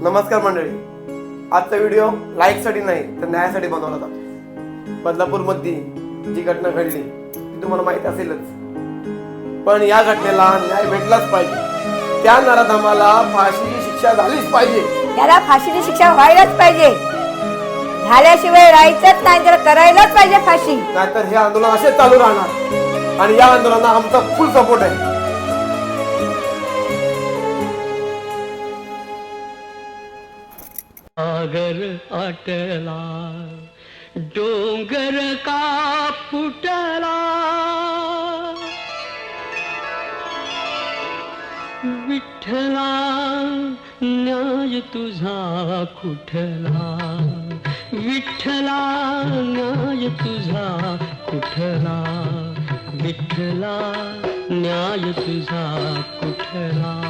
नमस्कार मंडळी, आजचा व्हिडिओ लाईकसाठी नाही तर न्यायासाठी बनवला होता। बदलापूरमध्ये जी घटना घडली ती तुम्हाला माहित असेलच, पण या घटनेला न्याय भेटलाच पाहिजे। त्या नराधमाला फाशीची शिक्षा झालीच पाहिजे। त्याला फाशीची शिक्षा व्हायलाच पाहिजे, झाल्याशिवाय राहायचंच नाही तर करायलाच पाहिजे फाशी। नाहीतर हे आंदोलन असेच चालू राहणार आणि या आंदोलनाला आमचा फुल सपोर्ट आहे। सागर आटला डोंगर का फुटला, विठ्ठला न्याय तुझा कुठला, विठ्ठला न्याय तुझा कुठला, विठ्ठला न्याय तुझा कुठला।